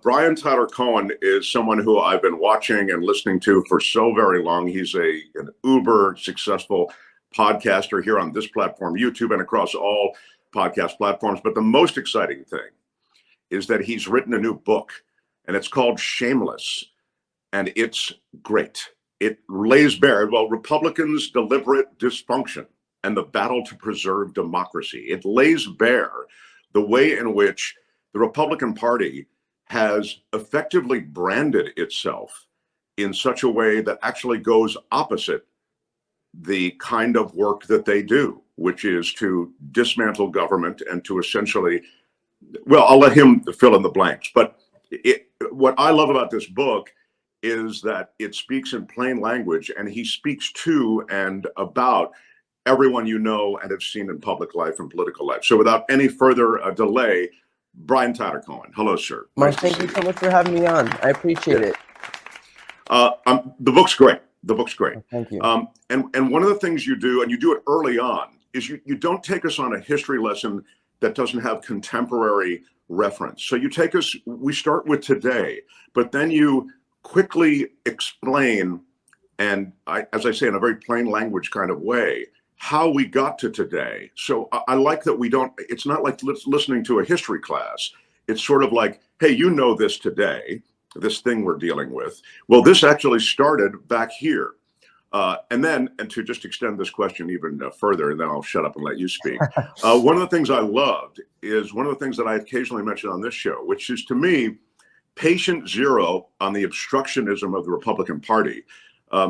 Brian Tyler Cohen is someone who I've been watching and listening to for so very long. He's an uber successful podcaster here on this platform, YouTube, and across all podcast platforms. But the most exciting thing is that he's written a new book, and it's called Shameless, and it's great. It lays bare, well, Republicans' deliberate dysfunction and the battle to preserve democracy. It lays bare the way in which the Republican Party has effectively branded itself in such a way that actually goes opposite the kind of work that they do, which is to dismantle government and to essentially, well, I'll let him fill in the blanks. But what I love about this book is that it speaks in plain language, and he speaks to and about everyone you know and have seen in public life and political life. So without any further delay, Brian Tyler Cohen. Hello, sir. Mark, thank you so much for having me on. I appreciate it. The book's great. The book's great. Thank you. And one of the things you do, and you do it early on, is you don't take us on a history lesson that doesn't have contemporary reference. So you take us, we start with today, but then you quickly explain, and as I say, in a very plain language kind of way, how we got to today. So I like that we don't, it's not like listening to a history class. It's sort of like, hey, you know this today, this thing we're dealing with. Well, this actually started back here. And to just extend this question even further, and then I'll shut up and let you speak. One of the things I loved is one of the things that I occasionally mention on this show, which is, to me, patient zero on the obstructionism of the Republican Party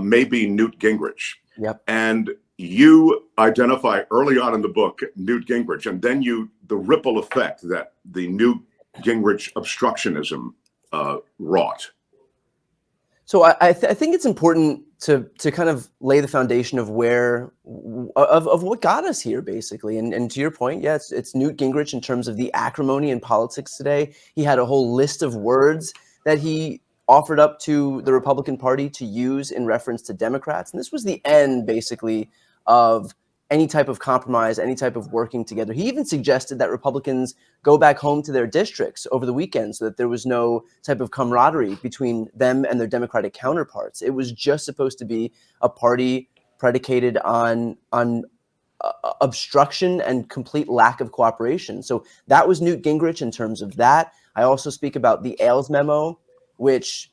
may be Newt Gingrich. Yep. And you identify early on in the book Newt Gingrich, and then the ripple effect that the Newt Gingrich obstructionism wrought. So I think it's important to kind of lay the foundation of of what got us here, basically. And to your point, yeah, it's Newt Gingrich in terms of the acrimony in politics today. He had a whole list of words that he offered up to the Republican Party to use in reference to Democrats. And this was the end, basically, of any type of compromise, any type of working together. He even suggested that Republicans go back home to their districts over the weekend so that there was no type of camaraderie between them and their Democratic counterparts. It was just supposed to be a party predicated on obstruction and complete lack of cooperation. So that was Newt Gingrich in terms of that. I also speak about the Ailes memo, which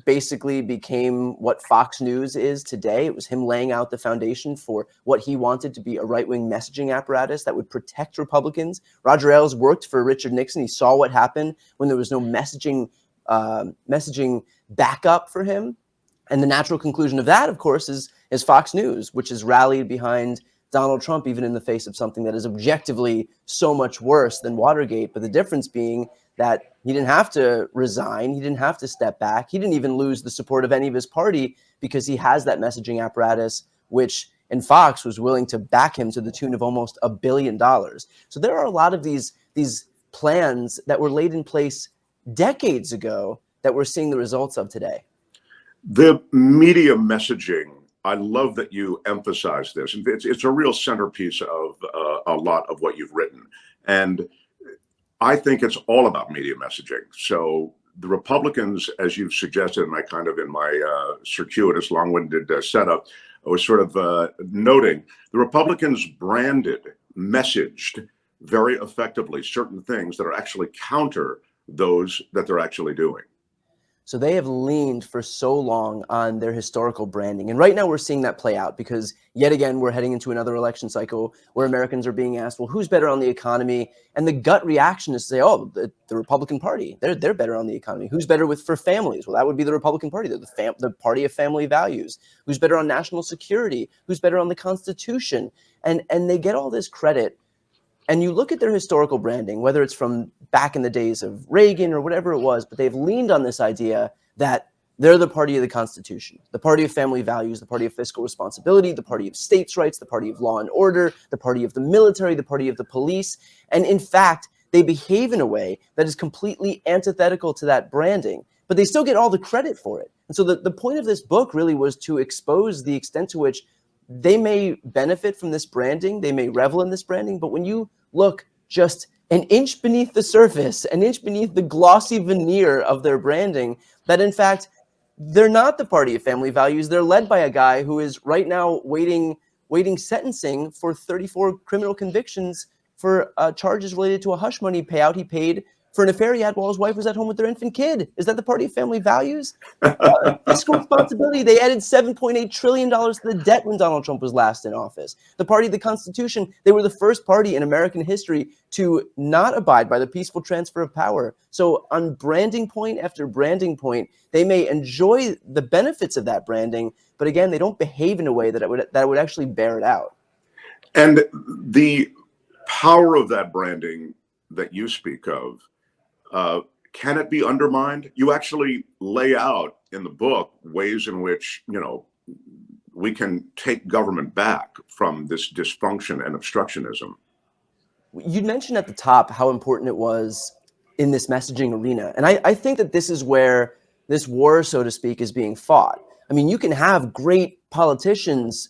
basically became what Fox News is today. It was him laying out the foundation for what he wanted to be a right-wing messaging apparatus that would protect Republicans. Roger Ailes worked for Richard Nixon. He saw what happened when there was no messaging backup for him. And the natural conclusion of that, of course, is Fox News, which has rallied behind Donald Trump, even in the face of something that is objectively so much worse than Watergate. But the difference being that he didn't have to resign. He didn't have to step back. He didn't even lose the support of any of his party because he has that messaging apparatus, which in Fox was willing to back him to the tune of almost $1 billion. So there are a lot of these plans that were laid in place decades ago that we're seeing the results of today. The media messaging, I love that you emphasize this. It's a real centerpiece of a lot of what you've written. And I think it's all about media messaging. So the Republicans, as you've suggested, and I kind of in my circuitous, long-winded setup, I was sort of noting the Republicans messaged very effectively certain things that are actually counter those that they're actually doing. So they have leaned for so long on their historical branding. And right now we're seeing that play out because yet again, we're heading into another election cycle where Americans are being asked, well, who's better on the economy? And the gut reaction is to say, oh, the Republican Party, they're better on the economy. Who's better for families? Well, that would be the Republican Party. They're the party of family values. Who's better on national security? Who's better on the Constitution? And they get all this credit. And you look at their historical branding, whether it's from back in the days of Reagan or whatever it was, but they've leaned on this idea that they're the party of the Constitution, the party of family values, the party of fiscal responsibility, the party of states' rights, the party of law and order, the party of the military, the party of the police. And in fact, they behave in a way that is completely antithetical to that branding, but they still get all the credit for it. And so the point of this book really was to expose the extent to which they may benefit from this branding, they may revel in this branding, but when you look just an inch beneath the surface, an inch beneath the glossy veneer of their branding, that in fact, they're not the party of family values. They're led by a guy who is right now waiting sentencing for 34 criminal convictions for charges related to a hush money payout he paid for an affair he had while his wife was at home with their infant kid. Is that the party of family values? Fiscal responsibility. They added $7.8 trillion to the debt when Donald Trump was last in office. The party of the Constitution, they were the first party in American history to not abide by the peaceful transfer of power. So on branding point after branding point, they may enjoy the benefits of that branding, but again, they don't behave in a way that would actually bear it out. And the power of that branding that you speak of, can it be undermined? You actually lay out in the book ways in which, we can take government back from this dysfunction and obstructionism. You mentioned at the top how important it was in this messaging arena. And I think that this is where this war, so to speak, is being fought. I mean, you can have great politicians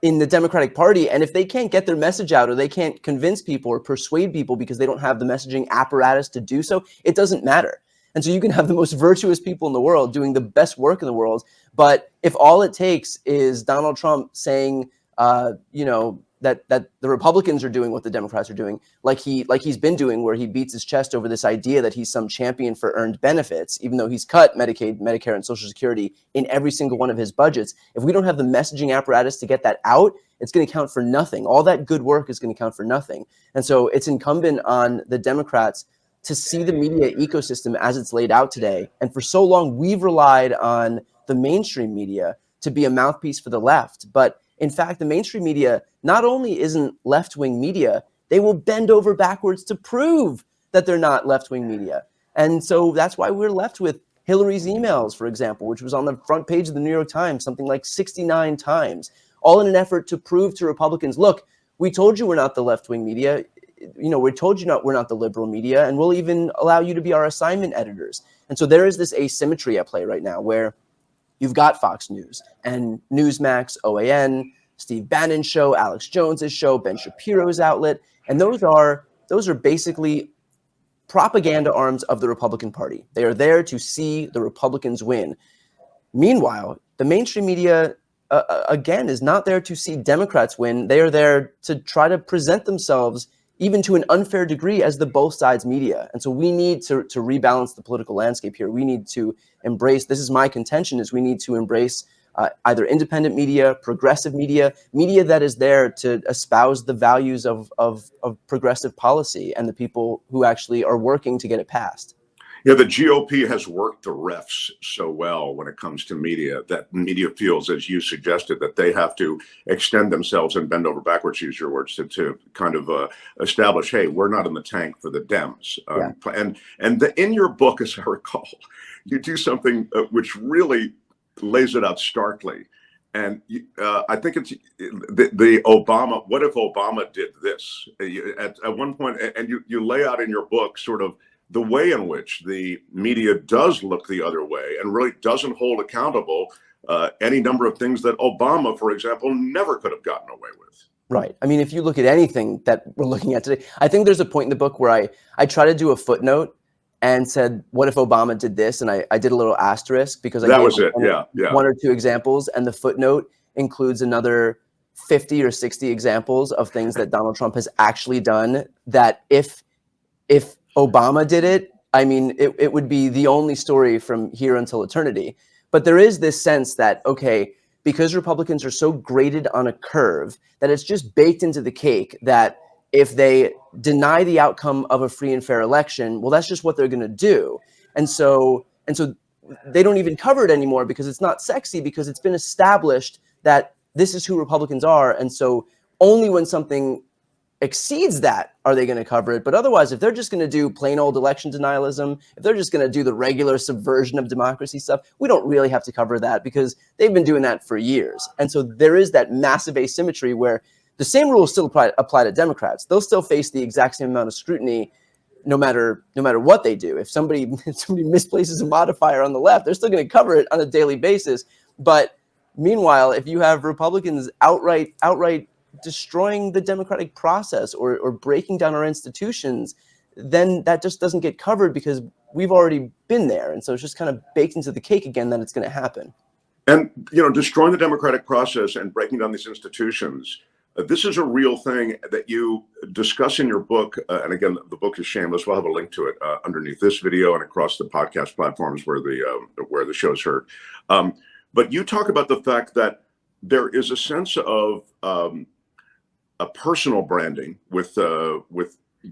in the Democratic Party, and if they can't get their message out, or they can't convince people or persuade people because they don't have the messaging apparatus to do so, it doesn't matter. And so you can have the most virtuous people in the world doing the best work in the world, but if all it takes is Donald Trump saying, that the Republicans are doing what the Democrats are doing, like he's been doing, where he beats his chest over this idea that he's some champion for earned benefits, even though he's cut Medicaid, Medicare, and Social Security in every single one of his budgets. If we don't have the messaging apparatus to get that out, it's going to count for nothing. All that good work is going to count for nothing. And so it's incumbent on the Democrats to see the media ecosystem as it's laid out today. And for so long, we've relied on the mainstream media to be a mouthpiece for the left. But in fact, the mainstream media not only isn't left-wing media, they will bend over backwards to prove that they're not left-wing media. And so that's why we're left with Hillary's emails, for example, which was on the front page of the New York Times something like 69 times, all in an effort to prove to Republicans, look, we told you we're not the left-wing media. We told you we're not the liberal media, and we'll even allow you to be our assignment editors. And so there is this asymmetry at play right now where you've got Fox News and Newsmax, OAN, Steve Bannon's show, Alex Jones's show, Ben Shapiro's outlet, and those are basically propaganda arms of the Republican Party. They are there to see the Republicans win. Meanwhile, the mainstream media, again, is not there to see Democrats win. They are there to try to present themselves, even to an unfair degree, as the both sides media. And so we need to rebalance the political landscape here. We need to embrace, this is my contention, is we need to embrace either independent media, progressive media, media that is there to espouse the values of progressive policy and the people who actually are working to get it passed. Yeah, the GOP has worked the refs so well when it comes to media that media feels, as you suggested, that they have to extend themselves and bend over backwards, use your words, to kind of establish, hey, we're not in the tank for the Dems. In your book, as I recall, you do something which really lays it out starkly. And I think it's the Obama, what if Obama did this? At one point, and you lay out in your book sort of the way in which the media does look the other way and really doesn't hold accountable any number of things that Obama, for example, never could have gotten away with. Right. I mean, if you look at anything that we're looking at today, I think there's a point in the book where I try to do a footnote and said, what if Obama did this? And I did a little asterisk because I gave one or two examples, and the footnote includes another 50 or 60 examples of things that Donald Trump has actually done that if Obama did it, I mean, it would be the only story from here until eternity. But there is this sense that, okay, because Republicans are so graded on a curve that it's just baked into the cake that if they deny the outcome of a free and fair election, well, that's just what they're going to do. And so they don't even cover it anymore because it's not sexy, because it's been established that this is who Republicans are. And so only when something exceeds that are they going to cover it. But otherwise, if they're just going to do plain old election denialism, if they're just going to do the regular subversion of democracy stuff, we don't really have to cover that because they've been doing that for years. And so there is that massive asymmetry where the same rules still apply to Democrats. They'll still face the exact same amount of scrutiny no matter what they do. If somebody misplaces a modifier on the left, they're still going to cover it on a daily basis. But meanwhile, if you have Republicans outright destroying the democratic process or breaking down our institutions, then that just doesn't get covered because we've already been there. And so it's just kind of baked into the cake again that it's going to happen. And, you know, destroying the democratic process and breaking down these institutions, this is a real thing that you discuss in your book. And again, the book is Shameless. We'll have a link to it underneath this video and across the podcast platforms where the show's heard. But you talk about the fact that there is a sense of a personal branding with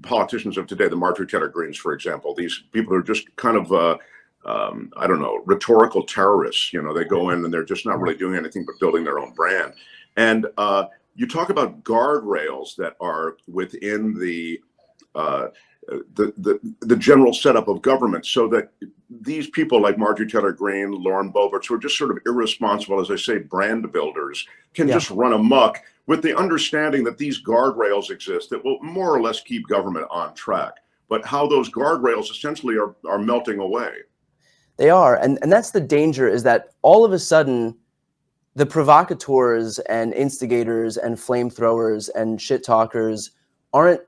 politicians of today, the Marjorie Taylor Greens, for example. These people are just kind of I don't know, rhetorical terrorists. You know, they go in and they're just not really doing anything but building their own brand. And you talk about guardrails that are within the general setup of government, so that these people like Marjorie Taylor Greene, Lauren Boeberts, who are just sort of irresponsible, as I say, brand builders, can just run amok with the understanding that these guardrails exist that will more or less keep government on track. But how those guardrails essentially are melting away. They are. And that's the danger, is that all of a sudden, the provocateurs and instigators and flamethrowers and shit talkers aren't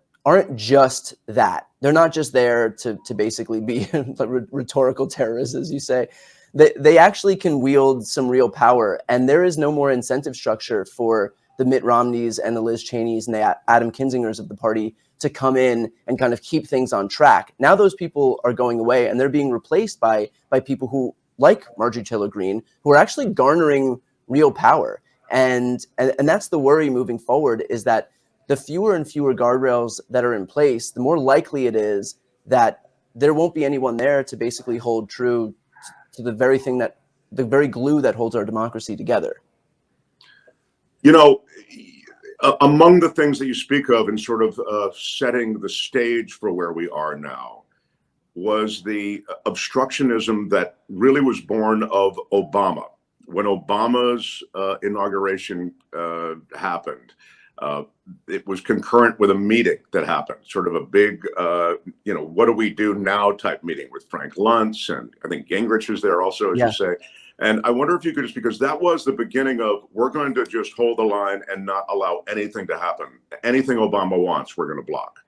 just that. They're not just there to basically be rhetorical terrorists, as you say. They actually can wield some real power, and there is no more incentive structure for the Mitt Romneys and the Liz Cheneys and the Adam Kinzingers of the party to come in and kind of keep things on track. Now those people are going away, and they're being replaced by people who, like Marjorie Taylor Greene, who are actually garnering real power. And that's the worry moving forward, is that the fewer and fewer guardrails that are in place, the more likely it is that there won't be anyone there to basically hold true to the very thing that, the very glue that holds our democracy together. You know, among the things that you speak of in sort of setting the stage for where we are now was the obstructionism that really was born of Obama. When Obama's inauguration happened, it was concurrent with a meeting that happened, sort of a big, you know, what do we do now type meeting with Frank Luntz, and I think Gingrich was there also, as you say. And I wonder if you could just, because that was the beginning of, we're going to just hold the line and not allow anything to happen. Anything Obama wants, we're going to block.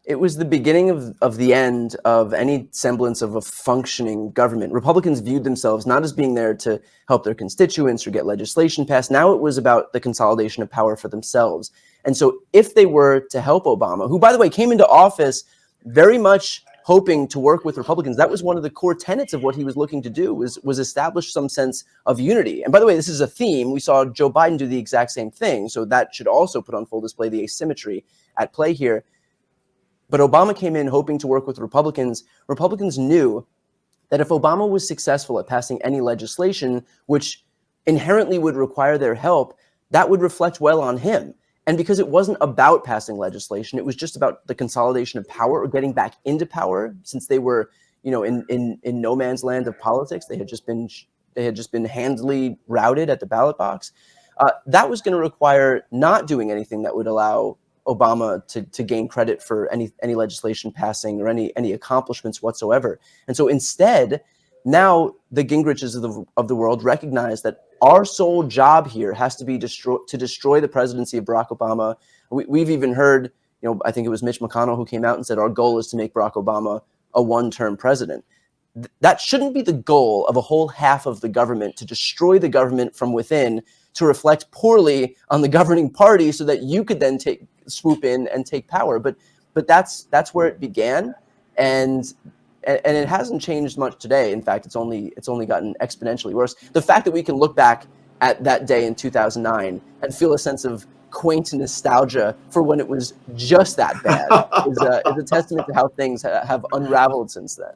It was the beginning of the end of any semblance of a functioning government. Republicans viewed themselves not as being there to help their constituents or get legislation passed. Now it was about the consolidation of power for themselves. And so if they were to help Obama, who, by the way, came into office very much hoping to work with Republicans, that was one of the core tenets of what he was looking to do, was establish some sense of unity. And by the way, this is a theme. We saw Joe Biden do the exact same thing. So that should also put on full display the asymmetry at play here. But Obama came in hoping to work with Republicans. Republicans knew that if Obama was successful at passing any legislation, which inherently would require their help, that would reflect well on him. And because it wasn't about passing legislation, it was just about the consolidation of power, or getting back into power, since they were, you know, in no man's land of politics. They had just been handily routed at the ballot box. That was going to require not doing anything that would allow Obama to gain credit for any legislation passing or any accomplishments whatsoever. And so instead, now the Gingriches of the world recognize that our sole job here has to be to destroy the presidency of Barack Obama. We've even heard, you know, I think it was Mitch McConnell who came out and said our goal is to make Barack Obama a one-term president. That shouldn't be the goal of a whole half of the government, to destroy the government from within, to reflect poorly on the governing party so that you could then swoop in and take power. But that's where it began, and it hasn't changed much today. In fact, it's only gotten exponentially worse. The fact that we can look back at that day in 2009 and feel a sense of quaint nostalgia for when it was just that bad is a testament to how things have unraveled since then.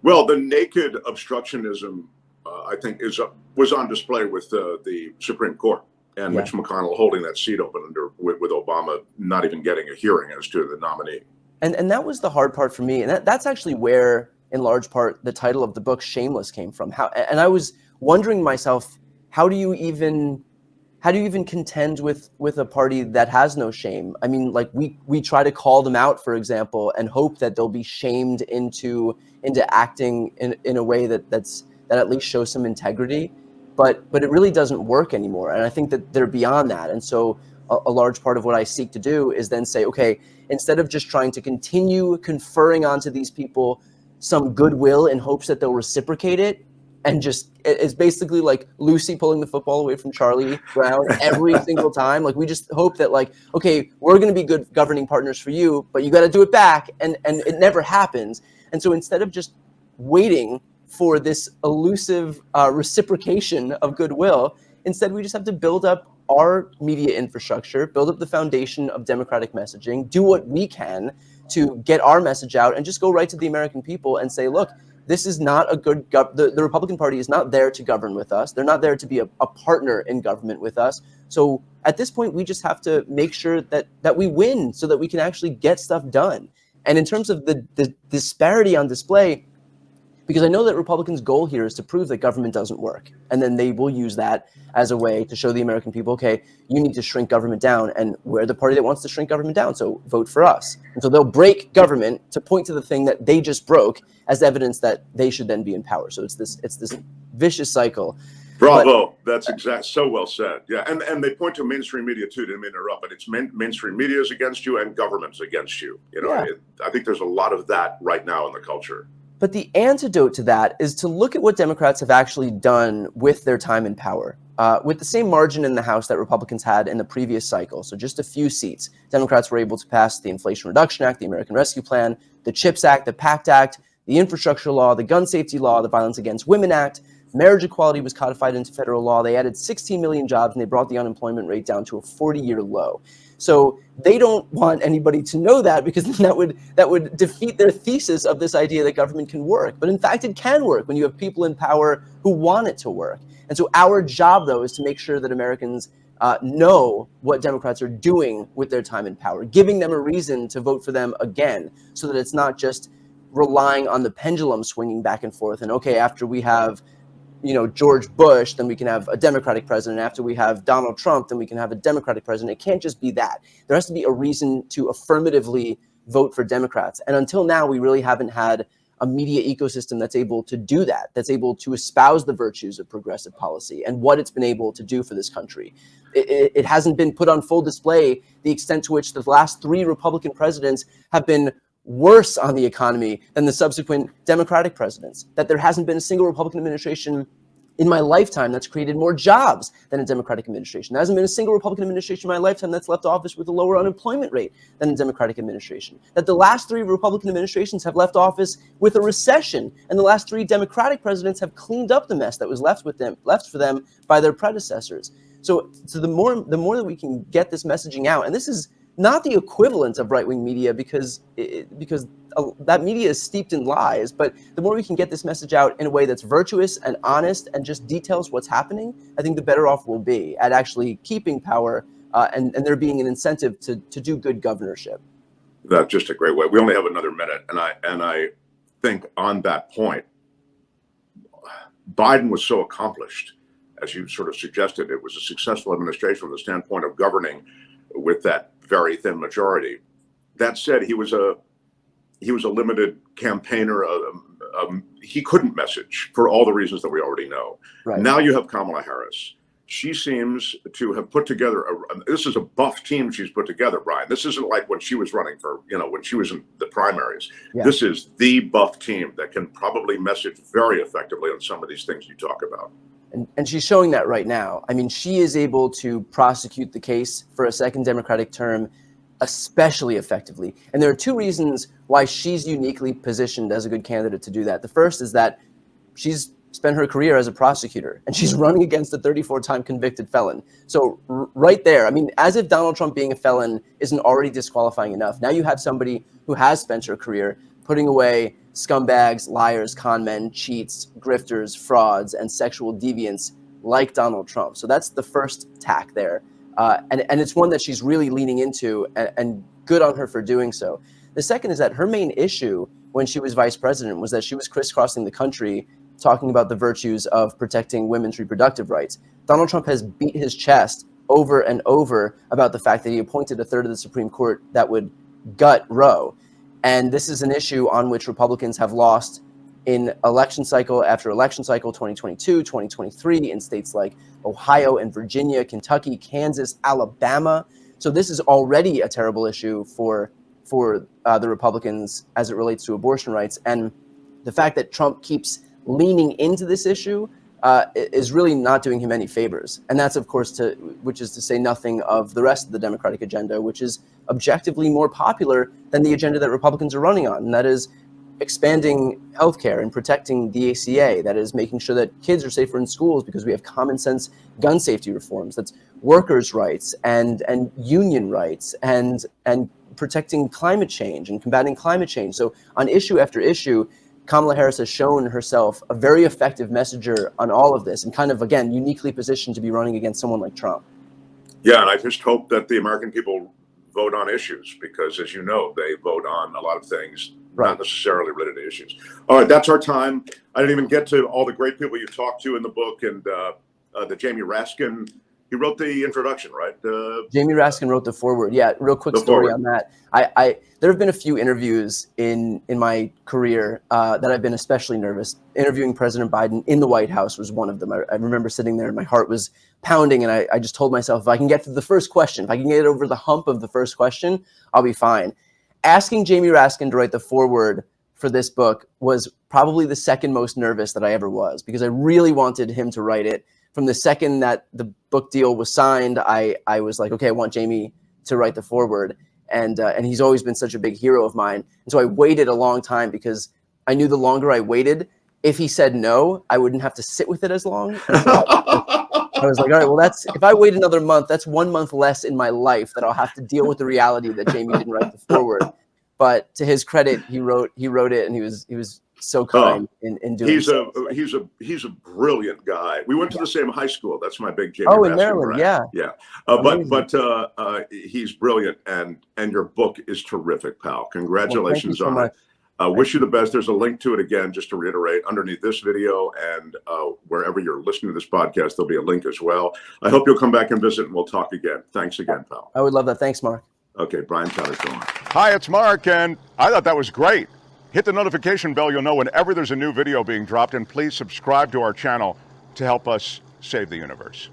Well, the naked obstructionism, I think, was on display with the Supreme Court, and Mitch McConnell holding that seat open with Obama not even getting a hearing as to the nominee. And that was the hard part for me, and that's actually where, in large part, the title of the book "Shameless" came from. And I was wondering myself, how do you even contend with a party that has no shame? I mean, like we try to call them out, for example, and hope that they'll be shamed into acting in a way that at least shows some integrity, but it really doesn't work anymore. And I think that they're beyond that. And so a large part of what I seek to do is then say, okay, instead of just trying to continue conferring onto these people some goodwill in hopes that they'll reciprocate it, and just it's basically like Lucy pulling the football away from Charlie Brown every single time. Like we just hope that like, okay, we're going to be good governing partners for you, but you got to do it back, and it never happens. And so instead of just waiting for this elusive reciprocation of goodwill, instead we just have to build up our media infrastructure, build up the foundation of democratic messaging, do what we can to get our message out, and just go right to the American people and say, look, this is not a good, the Republican Party is not there to govern with us. They're not there to be a partner in government with us. So at this point, we just have to make sure that we win so that we can actually get stuff done. And in terms of the disparity on display, because I know that Republicans' goal here is to prove that government doesn't work. And then they will use that as a way to show the American people, okay, you need to shrink government down, and we're the party that wants to shrink government down, so vote for us. And so they'll break government to point to the thing that they just broke as evidence that they should then be in power. So it's this vicious cycle. Bravo. That's so well said. Yeah. And they point to mainstream media too, didn't mean to interrupt, but it's mainstream media is against you and government's against you. You know, yeah. I think there's a lot of that right now in the culture. But the antidote to that is to look at what Democrats have actually done with their time in power. With the same margin in the House that Republicans had in the previous cycle, so just a few seats, Democrats were able to pass the Inflation Reduction Act, the American Rescue Plan, the CHIPS Act, the PACT Act, the Infrastructure Law, the Gun Safety Law, the Violence Against Women Act. Marriage equality was codified into federal law. They added 16 million jobs, and they brought the unemployment rate down to a 40-year low. So they don't want anybody to know that, because then that would defeat their thesis of this idea that government can work. But in fact, it can work when you have people in power who want it to work. And so our job, though, is to make sure that Americans know what Democrats are doing with their time in power, giving them a reason to vote for them again, so that it's not just relying on the pendulum swinging back and forth. And okay, after we have George Bush, then we can have a Democratic president. After we have Donald Trump, then we can have a Democratic president. It can't just be that. There has to be a reason to affirmatively vote for Democrats. And until now, we really haven't had a media ecosystem that's able to do that, that's able to espouse the virtues of progressive policy and what it's been able to do for this country. It hasn't been put on full display the extent to which the last 3 Republican presidents have been worse on the economy than the subsequent Democratic presidents, that there hasn't been a single Republican administration in my lifetime that's created more jobs than a Democratic administration. There hasn't been a single Republican administration in my lifetime that's left office with a lower unemployment rate than a Democratic administration. That the last 3 Republican administrations have left office with a recession, and the last 3 Democratic presidents have cleaned up the mess that was left for them by their predecessors. So the more that we can get this messaging out, and this is not the equivalent of right-wing media because that media is steeped in lies, but the more we can get this message out in a way that's virtuous and honest and just details what's happening, I think the better off we'll be at actually keeping power and there being an incentive to do good governorship. That's just a great way. We only have another minute, and I think on that point, Biden was so accomplished, as you sort of suggested. It was a successful administration from the standpoint of governing with that very thin majority. That said, he was a limited campaigner. He couldn't message for all the reasons that we already know. Right. Now you have Kamala Harris. She seems to have put together this is a buff team she's put together, Brian. This isn't like when she was running for, when she was in the primaries. Yeah. This is the buff team that can probably message very effectively on some of these things you talk about. And she's showing that right now. I mean, she is able to prosecute the case for a second Democratic term especially effectively. And there are 2 reasons why she's uniquely positioned as a good candidate to do that. The first is that she's spent her career as a prosecutor, and she's running against a 34-time convicted felon. So right there, I mean, as if Donald Trump being a felon isn't already disqualifying enough. Now you have somebody who has spent her career putting away scumbags, liars, con men, cheats, grifters, frauds, and sexual deviants like Donald Trump. So that's the first tack there. And it's one that she's really leaning into, and good on her for doing so. The second is that her main issue when she was vice president was that she was crisscrossing the country talking about the virtues of protecting women's reproductive rights. Donald Trump has beat his chest over and over about the fact that he appointed a third of the Supreme Court that would gut Roe. And this is an issue on which Republicans have lost in election cycle after election cycle, 2022, 2023, in states like Ohio and Virginia, Kentucky, Kansas, Alabama. So this is already a terrible issue for the Republicans as it relates to abortion rights. And the fact that Trump keeps leaning into this issue is really not doing him any favors. And that's, of course, which is to say nothing of the rest of the Democratic agenda, which is objectively more popular than the agenda that Republicans are running on. And that is expanding healthcare and protecting the ACA. That is making sure that kids are safer in schools because we have common sense gun safety reforms. That's workers' rights and union rights and protecting climate change and combating climate change. So on issue after issue, Kamala Harris has shown herself a very effective messenger on all of this and kind of, again, uniquely positioned to be running against someone like Trump. Yeah, and I just hope that the American people vote on issues because, as you know, they vote on a lot of things, not necessarily related to issues. All right, that's our time. I didn't even get to all the great people you talked to in the book and the Jamie Raskin. He wrote the introduction, right? Jamie Raskin wrote the foreword. Yeah, real quick story on that. There have been a few interviews in my career that I've been especially nervous. Interviewing President Biden in the White House was one of them. I remember sitting there and my heart was pounding, and I just told myself, if I can get to the first question, if I can get over the hump of the first question, I'll be fine. Asking Jamie Raskin to write the foreword for this book was probably the second most nervous that I ever was, because I really wanted him to write it. From the second that the book deal was signed, I was like, okay, I want Jamie to write the foreword. And he's always been such a big hero of mine. And so I waited a long time because I knew the longer I waited, if he said no, I wouldn't have to sit with it as long. So I was like, all right, well, if I wait another month, that's 1 month less in my life that I'll have to deal with the reality that Jamie didn't write the foreword. But to his credit, he wrote it, and he was so kind in doing so. He's a brilliant guy. We went to the same high school. That's my big Jamie. Oh, in Maryland, yeah. But he's brilliant, and your book is terrific, pal. Congratulations on it. Wish you the best. There's a link to it again, just to reiterate, underneath this video, and wherever you're listening to this podcast, there'll be a link as well. I hope you'll come back and visit, and we'll talk again. Thanks again, pal. I would love that. Thanks, Mark. Okay, Brian Tattersall. Hi, it's Mark, and I thought that was great. Hit the notification bell. You'll know whenever there's a new video being dropped, and please subscribe to our channel to help us save the universe.